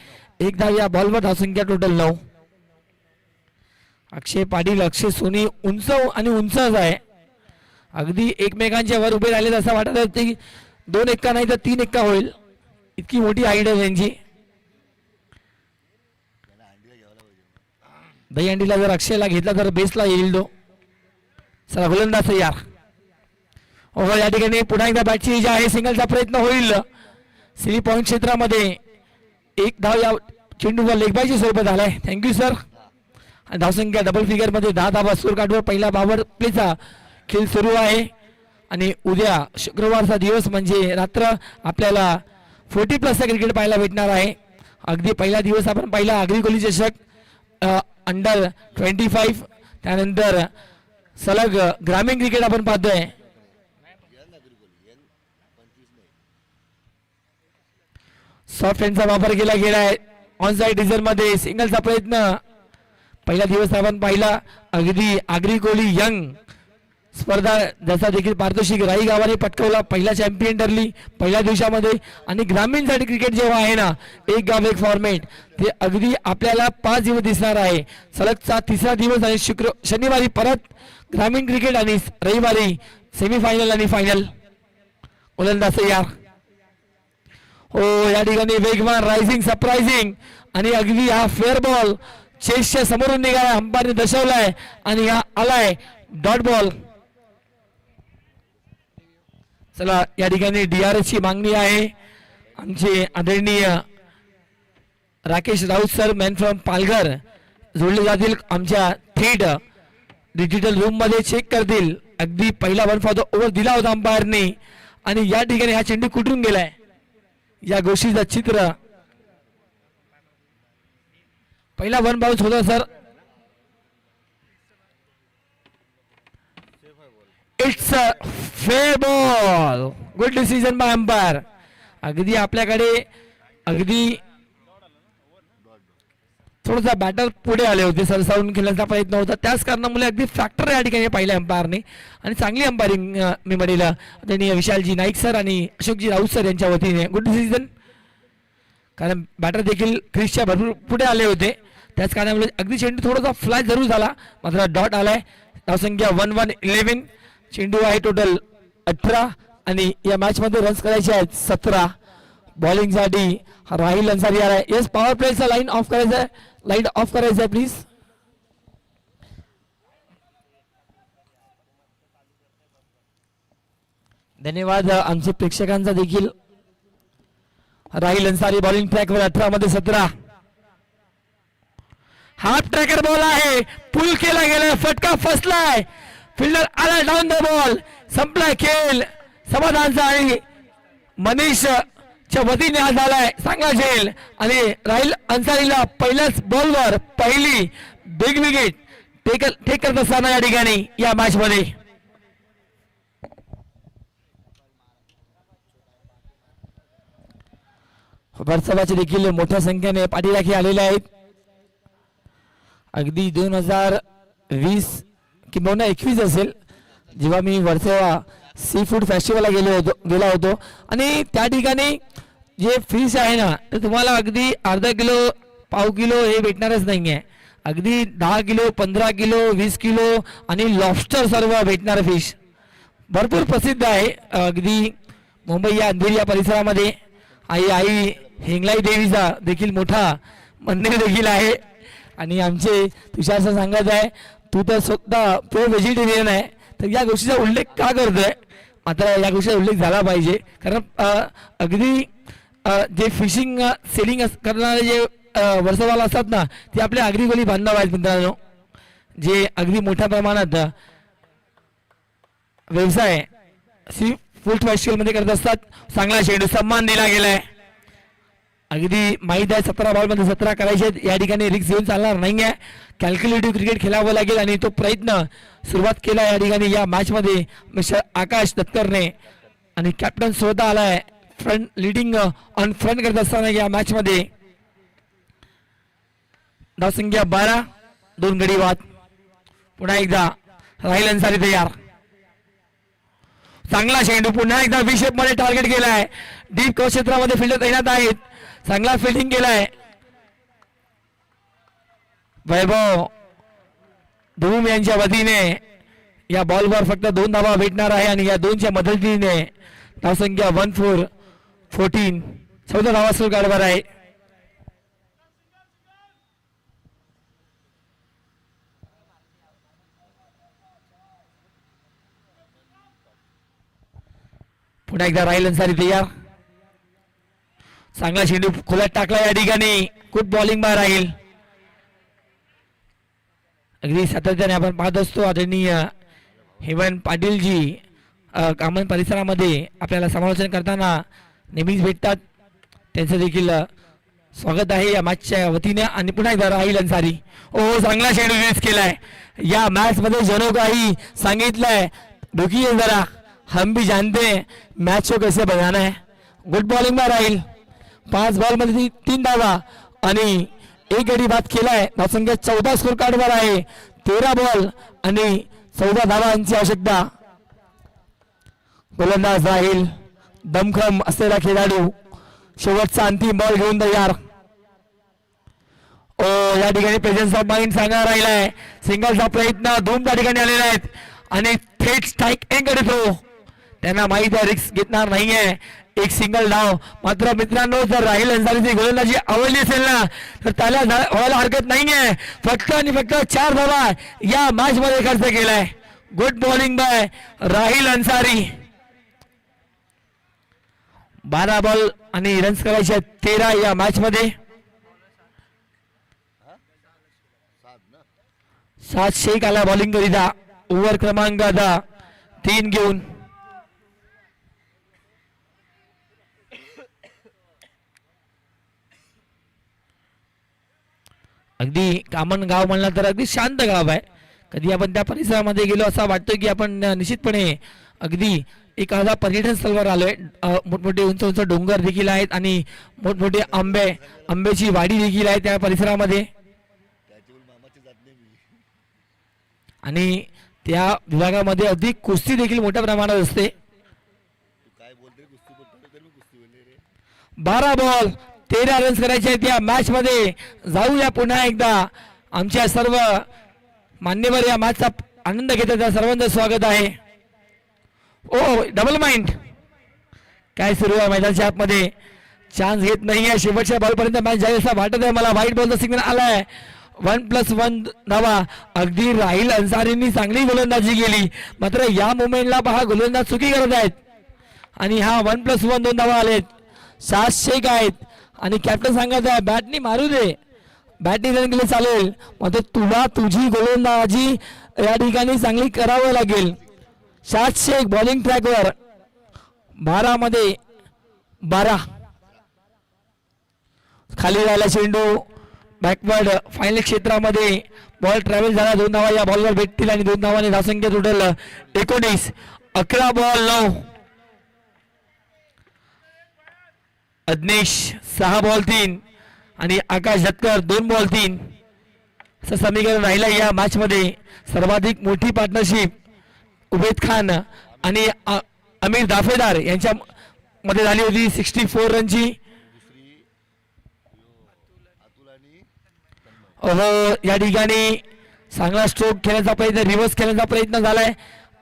एक धाव या बॉलवर, धावसंख्या टोटल 9. अक्षय पाटील, अक्षय सोनी उंच आणि उंचच आहे अगदी एकमेकांच्या वर उभे राहिले असं वाटत होते की 2 एक्का नाही तर 3 एक्का होईल, इतकी मोठी हाईट आहे त्यांची. दहीहंडीला जर अक्षयला घेतला तर बेसला येईल तो. चला गोलंदाज तयार. हो या ठिकाणी पुन्हा एकदा बॅटची जी आहे सिंगलचा प्रयत्न होईल. 3 पॉईंट क्षेत्रामध्ये 1 धाव या चेंडूवर लेगबायच्या स्वरूपात आलाय. Thank you sir. धावसंख्या डबल फिगर मध्ये 10 धावा स्कोर कार्डवर पहिला पॉवर प्लेचा खेळ सुरू आहे. आणि उद्या शुक्रवारचा दिवस म्हणजे रात्र आपल्याला 40+ क्रिकेट पाहायला भेटणार आहे. अगदी पहिला दिवस आपण पहिला आगरी कोली चषक अंडर 25, त्यानंतर सलग ग्रामीण क्रिकेट आपण पाहतोय. सॉफ्ट हँडचा वापर केला गेला आहे. ऑन साइड रिझल्ट मध्ये सिंगलचा प्रयत्न पहिला दिवस आपण पाहिला. अगदी आगरी कोली यंग स्पर्धा जसा देखील पारितोषिक राई गावाने पटकावला, पहिला चॅम्पियन ठरली पहिल्या दिवसामध्ये. आणि ग्रामीण साठी क्रिकेट जेव्हा आहे ना, एक गाव एक फॉर्मेट, ते अगदी आपल्याला 5 दिवस दिसणार आहे. सलगचा 3रा दिवस आणि शनिवारी परत ग्रामीण क्रिकेट आणि रविवारी सेमीफायनल आणि फायनल. गोलंदाज तयार. हो या ठिकाणी वेगवान रायझिंग सरप्राइझिंग आणि अगदी हा फेअर बॉल चेसच्या समोरून निघाला, अंपायरने दर्शवलाय आणि हा आलाय डॉट बॉल. चला या ठिकाणी DRS ची मागणी आहे. आमचे आदरणीय Rakesh Raut sir man from Palghar जोडले जातील आमच्या थेट डिजिटल रूम मध्ये, चेक करतील. अगदी पहिला 1 फॉर द ओव्हर दिला होता अंपायरने आणि या ठिकाणी हा चेंडू कुठून गेलाय या गोष्टीचं चित्र. पहिला 1 बाउन्स होता sir. It's a fair ball. Good decision bye umpire. अगदी आपल्याकडे अगदी थोडासा बॅटर पुढे आले होते, सरसावून खेळण्याचा प्रयत्न होता, त्याच कारणामुळे अगदी फॅक्टर या ठिकाणी पाहिल्या अंपायरने. आणि चांगली अंपायरिंग मी म्हणेल त्यांनी विशालजी नाईक सर आणि अशोकजी राऊत सर यांच्या वतीने. गुड डिसिजन, कारण बॅटर देखील क्रिसच्या भरपूर पुढे आले होते, त्याच कारणामुळे अगदी चेंडू थोडासा फ्लाय जरूर झाला, मात्र डॉट आलाय. धावसंख्या 1-1-11. चेंडू आहे टोटल 18 आणि या मॅच मध्ये रन्स करायचे आहेत 17. बॉलिंग साठी राहिल अन्सारी आलाय. येस पॉवर प्लेचा लाईन ऑफ करायचा आहे, लाईट ऑफ करायचा आहे प्लीज. धन्यवाद आमचे प्रेक्षकांचा देखील. राहिल अन्सारी बॉलिंग ट्रॅकवर 18 मध्ये 17. हाफ ट्रॅकर बॉल आहे, पुल केला गेलाय, फटका फसलाय, फिल्डर आला डाऊन द बॉल, संपलाय खेळ. समाधानचा आणि मनीष च्या वतीने हा झालाय चांगला झेल आणि राहिल अन्सारीला पहिल्याच बॉलवर पहिली बिग विकेट टेक करत असताना या ठिकाणी या मॅच मध्ये. वर्षाचे देखील मोठ्या संख्येने पाठीराखी आलेले आहेत. अगदी 2020 किंवा 21 असेल जेव्हा मी वर्सोवा सी फूड फेस्टिवलला गेला होतो आणि त्या ठिकाणी जे फिश आहे ना ते तुम्हाला अगदी अर्धा किलो पाव किलो हे भेटणारच नाही आहे. अगदी 10 किलो 15 किलो 20 किलो आणि लॉबस्टर सर्व भेटणारं फिश भरपूर प्रसिद्ध आहे. अगदी मुंबई या अंधेरी या परिसरामध्ये आई हिंगलाई देवीचा देखील मोठा मंदिर देखील आहे. आणि आमचे तुषार सर सांगत आहे तू तर स्वतः प्युअर व्हेजिटेरियन आहे, तर या गोष्टीचा उल्लेख का करतोय. मात्र या गोष्टीचा उल्लेख झाला पाहिजे, कारण अगदी जे फिशिंग सेलिंग करणारे जे वर्सोवाला असतात ना ते आपले आगरी कोली बांधव आहेत मित्रांनो, जे अगदी मोठ्या प्रमाणात व्यवसाय सी फूड फेस्टिवल मध्ये करत असतात. चांगला चेंडू सन्मान दिला गेलाय. अगदी माहीत आहे 17 बॉल मध्ये 17 करायचे आहेत, या ठिकाणी रिक्स घेऊन चालणार नाही आहे. कॅल्क्युलेटिव्ह क्रिकेट खेळावं लागेल आणि तो प्रयत्न सुरुवात केला या ठिकाणी या मॅच मध्ये मिस्टर आकाश दत्तरने. आणि कॅप्टन स्वतः आलाय फ्रंट लिडिंग ऑन फ्रंट करत असताना या मॅच मध्ये. धावसंख्या 12, 2 गडी बाद. पुन्हा एकदा राहिल अन्सारी तयार. चांगला चेंडू पुन्हा एकदा विशेप मध्ये टार्गेट केलाय. डीप क्रॉस क्षेत्रामध्ये फिल्डर तैनात आहेत, चांगला फिल्डिंग केलाय. वैभव धूम यांच्या वतीने या बॉलवर फक्त 2 धावा भेटणार आहे आणि या 2च्या मदतीने धावसंख्या 14 14 धावा स्कोरकार्डवर आहे. पुन्हा एकदा राहील अन्सारी तयार. चांगला चेंडू खोलात टाकला या ठिकाणी. गुड बॉलिंग बाय राहील. अगदी सातत्याने आपण पाहत असतो आदरणीय हेमंत पाटीलजी कामन परिसरामध्ये आपल्याला समालोचन करताना नेहमीच भेटतात. त्यांचं देखील स्वागत आहे या मॅचच्या वतीने. आणि पुन्हा एकदा राहील अन्सारी. ओ चांगला चेंडू यूज केलाय या मॅच मध्ये. जणू काही सांगितलंय रुकिये जरा, हम भी जानते हैं मैच को कैसे बनाना है. गुड बॉलिंग बाय राहील. 5 बॉल मध्ये 3 धावा आणि 1 गडी बाद केलाय. धावसंख्या 14 स्कोर कार्डवर आहे. 13 बॉल आणि 14 धावांची आवश्यकता. गोलंदाज राहील दमखम असलेला खेळाडू शेवटचा अंतिम बॉल घेऊन तयार. ओ या ठिकाणी प्रेझेन्स ऑफ माइंड सांगा राहिलाय. सिंगलचा प्रयत्न 2 त्या ठिकाणी आलेला आहेत आणि थेट स्ट्राईक एक गडी थ्रो. त्यांना माहिती आहे रिस्क घेणार नाहीये. एक सिंगल धाव. मात्र मित्रांनो जर राहील अन्सारीची गोलंदाजी आवडली असेल ना तर त्याला व्हायला हरकत नाहीये. फक्त आणि फक्त 4 धावा या मॅच मध्ये खर्च केलाय. गुड बॉलिंग बाय राहील अन्सारी. 12 बॉल आणि रन्स करायचे 13 या मॅच मध्ये. 7 शेख आला बॉलिंग करिता. ओव्हर क्रमांक 3 घेऊन. अगदी कामन गाव म्हणलं तर अगदी शांत गाव आहे. कधी आपण त्या परिसरामध्ये गेलो असं वाटतं की आपण निश्चितपणे अगदी एखादा पर्यटन स्थळावर आलोय. मोठमोठे उंच उंच डोंगर देखील आहेत आणि मोठमोठे आंब्याची वाडी देखील आहे त्या परिसरामध्ये. आणि त्या विभागामध्ये अगदी कुस्ती देखील मोठ्या प्रमाणात असते. 12 बॉल 13 रन्स करायचे आहेत या मॅच मध्ये. जाऊया पुन्हा एकदा. आमच्या सर्व मान्यवर या मॅचचा आनंद घेतात त्या सर्वांचं स्वागत आहे. ओ डबल माइंड काय सुरू आहे मैदानाच्या आतमध्ये. चान्स घेत नाहीये. शेवटच्या बॉलपर्यंत मॅच जाईल असं वाटत आहे मला. व्हाईट बॉलचा सिग्नल आलाय. 1+1 धावा. अगदी राहील अन्सारींनी चांगली गोलंदाजी केली. मात्र या मुवमेंटला पहा गोलंदाज चुकी करत आहेत आणि हा 1+1 2 धावा आलेत. 7 शेख आहेत आणि कॅप्टन सांगत आहे बॅटनी मारू दे. बॅटनी रन केले चालेल मात्र तुला तुझी गोलंदाजी या ठिकाणी चांगली करावं लागेल. 7 शेख बॉलिंग ट्रॅकवर. 12 मध्ये 12. खाली राहिला चेंडू बॅकवर्ड फायनल क्षेत्रामध्ये. बॉल ट्रॅव्हल झाला. 2 धावा या बॉलवर भेटतील आणि 2 धावांनी धावसंख्या टोटल 19. 11 बॉल 9. अज्ञेश 6 बॉल 3 आणि आकाश झटकर 2 बॉल 3 असं समीकरण राहिलं या मॅच मध्ये. सर्वाधिक मोठी पार्टनरशिप उबेद खान आणि अमीर दाफेदार यांच्या मध्ये झाली होती 64 रनची. या ठिकाणी चांगला स्ट्रोक खेळण्याचा प्रयत्न, रिव्हर्स खेळण्याचा प्रयत्न झालाय.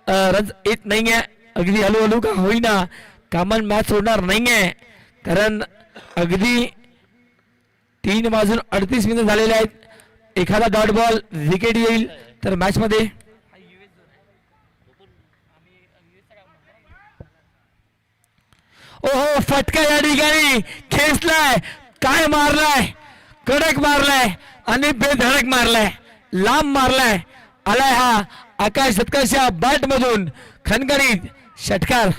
रन येत नाहीये. अगदी हळूहळू का होईना कामन मॅच सोडणार नाहीये कारण अगदी 3:38 झालेले आहेत. एखादा डॉट बॉल विकेट येईल तर मॅच मध्ये. ओहो फटका या ठिकाणी खेचलाय. काय मारलाय. कडक मारलाय आणि बेधडक मारलाय. लांब मारलाय. आलाय हा आकाश झटकरच्या बॅट मधून खणखणीत षटकार.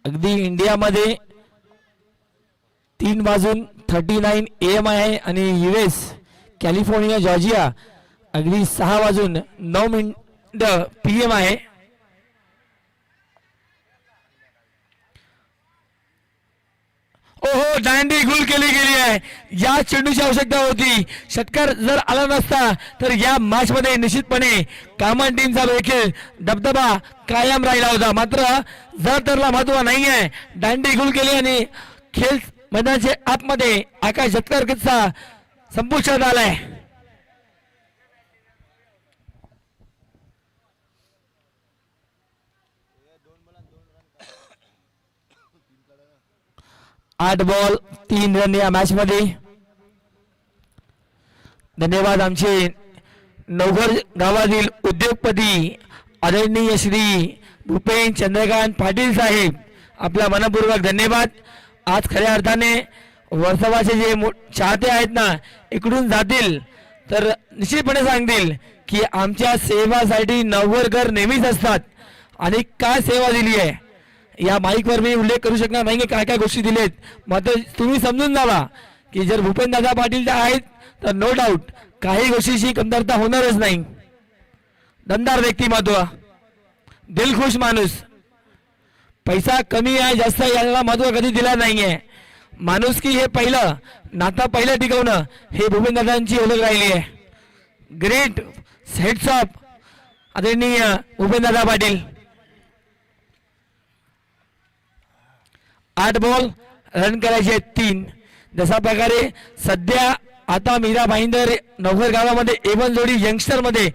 अगदी इंडियामध्ये 3:39 AM आहे आणि US कॅलिफोर्निया जॉर्जिया अगदी 6:09 PM आहे. ओहो दांडी गुल केली गेली आहे. या चेंडूची आवश्यकता होती. षटकार जर आला नसता तर या मॅच मध्ये निश्चितपणे कामन टीमचा देखील दबदबा कायम राहिला होता. मात्र जर तरला महत्व नाहीये. दांडी गुल केली आणि खेळ मैदानाच्या आतमध्ये आकाश झटकरचा संपुष्टात आलाय. 8 बॉल 3 रन या मॅच मध्ये. धन्यवाद आमचे नवघर गावातील उद्योगपती आदरणीय श्री भूपेन चंद्रकांत पाटील साहेब, आपला मनपूर्वक धन्यवाद. आज खऱ्या अर्थाने वर्सोवाचे जे चाहते आहेत ना, इकडून जातील तर निश्चितपणे सांगतील की आमच्या सेवासाठी नवघरकर नेहमीच असतात आणि काय सेवा दिली आहे. या माईकवर मी उल्लेख करू शकणार नाही काय काय गोष्टी दिलेत, मात्र तुम्ही समजून जावा की जर भूपेनदादा पाटील आहेत तर नो डाऊट काही गोष्टीची कमतरता होणारच नाही. दमदार व्यक्तिमत्व, दिलखुश माणूस. पैसा कमी आहे जास्त याला महत्व कधी दिला नाहीये. माणुसकी हे पहिलं नातं पहिलं टिकवणं हे भूपेनदादांची ओळख राहिली आहे. ग्रेट हेड्स ऑफ आदरणीय भूपेनदादा पाटील. 8 बॉल रन करायचे 3. जसा प्रकारे सध्या आता मीरा भाईंदर नवघर गावामध्ये A1 जोडी यंगस्टर मध्ये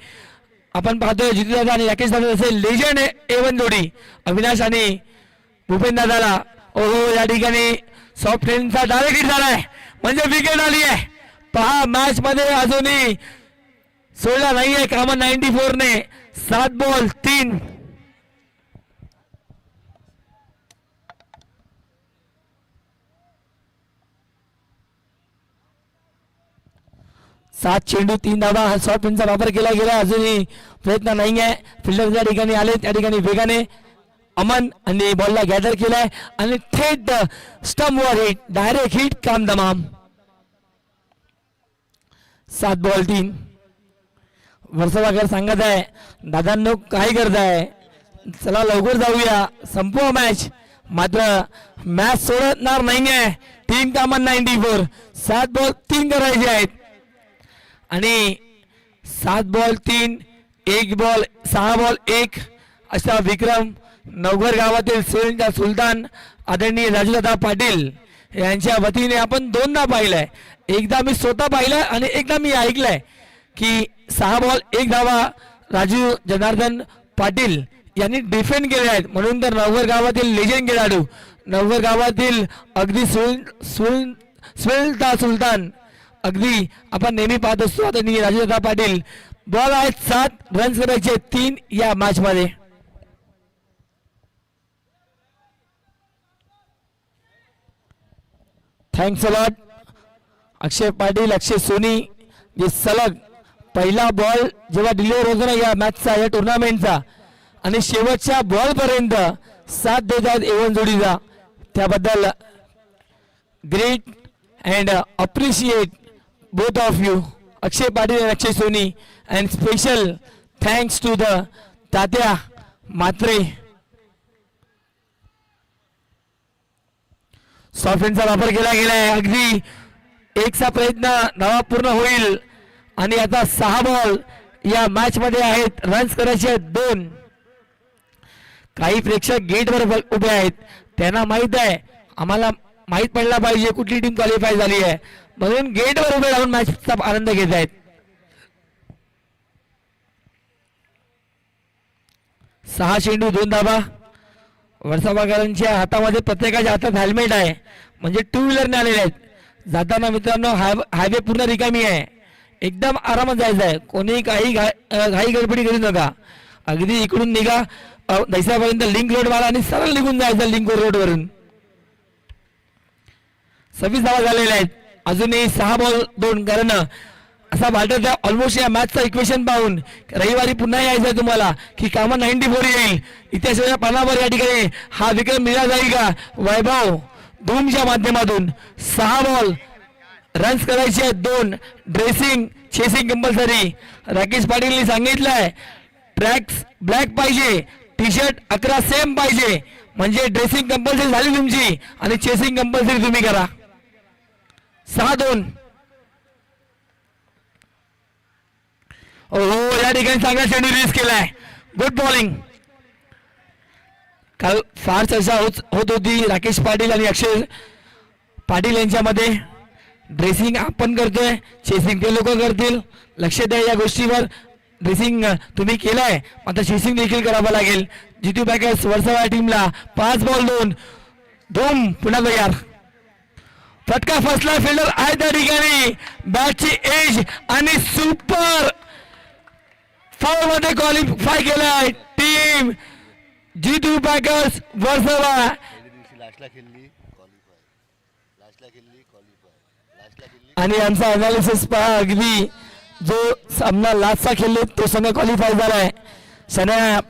आपण पाहतोय. जितूदादा आणि राकेश दादा असे लेजंड A1 जोडी अविनाश आणि भूपेनदादाला. ओहो, या ठिकाणी सॉफ्ट ट्रेनचा डायरेक्ट हिट झालाय म्हणजे विकेट आली आहे. पहा मॅच मध्ये अजूनही सोडला नाहीये कामन 94 ने. 7 बॉल 3. 7 चेंडू 3 धावा. शॉर्ट पिनचा वापर केला गेला, अजूनही प्रयत्न नाही आहे. फिल्डर त्या ठिकाणी आले, त्या ठिकाणी वेगाने अमन आणि बॉलला गॅदर केलाय आणि थेट स्टंपवर हिट, डायरेक्ट हिट, काम तमाम. 7 बॉल 3. वर्सोवाकर सांगत आहे दादांनो काय करताय, चला लवकर जाऊया, संपवा मॅच. मात्र मॅच सोडणार नाहीये टीम कामन 94. 7 बॉल 3 करायचे आहेत आणि 7 बॉल 3, 1 बॉल 6 बॉल 1 असा विक्रम नवघर गावातील सुलतान आदरणीय राजूदादा पाटील यांच्या वतीने आपण दोनदा पाहिलंय. एकदा मी स्वतः पाहिलंय आणि एकदा मी ऐकलंय की 6 बॉल 1 धावा राजू जनार्दन पाटील यांनी डिफेंड केले आहेत. म्हणून तर नवघर गावातील लेजेंड खेळाडू, नवघर गावातील अगदी सुलतान अगदी आपण नेहमी पाहत असतो आदरणीय राजूदादा पाटील. बॉल आहेत 7 रन्स करायचे 3 या मॅच मध्ये. थँक्स अलॉट अक्षय पाटील, अक्षय सोनी, जे सलग पहिला बॉल जेव्हा डिलिव्हर होतो ना या मॅचचा, या टुर्नामेंटचा, आणि शेवटच्या बॉल पर्यंत साथ देत आहेत A1 जोडीचा, त्याबद्दल great and appreciate both of you, Akshay Patil and Akshay Soni, and special thanks to the Tatya Matre. सॉफ्टवेअरचा वापर केला गेलाय. अगदी एकचा प्रयत्न नवा पूर्ण होईल आणि आता 6 बॉल या मॅच मध्ये आहेत. रन्स करायचे आहेत 2. काही प्रेक्षक गेटवर उभे आहेत, त्यांना माहित आहे आम्हाला माहित पडला पाहिजे कुठली टीम क्वालिफाय झाली आहे, म्हणून गेटवर उभे राहून मॅचचा आनंद घेत आहेत. 6 चेंडू 2 धावा. वर्षावाकरांच्या हातामध्ये प्रत्येकाच्या हातात हेल्मेट आहे, म्हणजे 2 व्हीलरने आलेले आहेत. जाताना मित्रांनो हायवे पूर्ण रिकामी आहे, एकदम आरामात जायचं आहे. कोणी काही घाई गडबडी करू नका. अगदी इकडून निघा दैसापर्यंत लिंक रोड वाला आणि सरळ निघून जायचं लिंक रोड वरून. 26 धावा झालेल्या आहेत. अजूनही 6 बॉल 2 कारण असा वाटत आहे ऑलमोस्ट या मॅचचा इक्वेशन पाहून रविवारी पुन्हा यायचं तुम्हाला की कामा 94 येईल. इतिहासाच्या पानावर या ठिकाणी हा विक्रम मिळाला जाईल का? वैभव धूमच्या माध्यमातून 6 बॉल रन्स करायचे आहेत 2. Dressing chasing compulsory. राकेश पाटीलनी सांगितलंय ट्रॅक्स ब्लॅक पाहिजे, टी शर्ट 11 सेम पाहिजे, म्हणजे ड्रेसिंग कंपल्सरी झाली तुमची आणि चेसिंग कंपल्सरी तुम्ही करा. 6-2. हो या ठिकाणी चांगला चेंडू रिलीज केलाय. Good bowling. काल फार चर्चा होत होती राकेश पाटील आणि अक्षय पाटील यांच्यामध्ये. ड्रेसिंग आपण करतोय, चेसिंग ते लोक करतील. लक्ष द्या या गोष्टीवर. ड्रेसिंग तुम्ही केलाय, आता चेसिंग देखील करावं लागेल. जितू पॅकेज वर्सोवा टीमला 5 बॉल 2. धूम पुन्हा तयार. फटका फसला फिल्डर आहे त्या ठिकाणी बॅटची एज आणि सुपर फोर मध्ये क्वालिफाय केलाय टीम G2 पॅकर्स वर्सोवा. आणि आमचा अनालिसिस पहा अगदी जो सामना लास्टचा खेळले तो सन्या क्वालिफाय झालाय. सन्या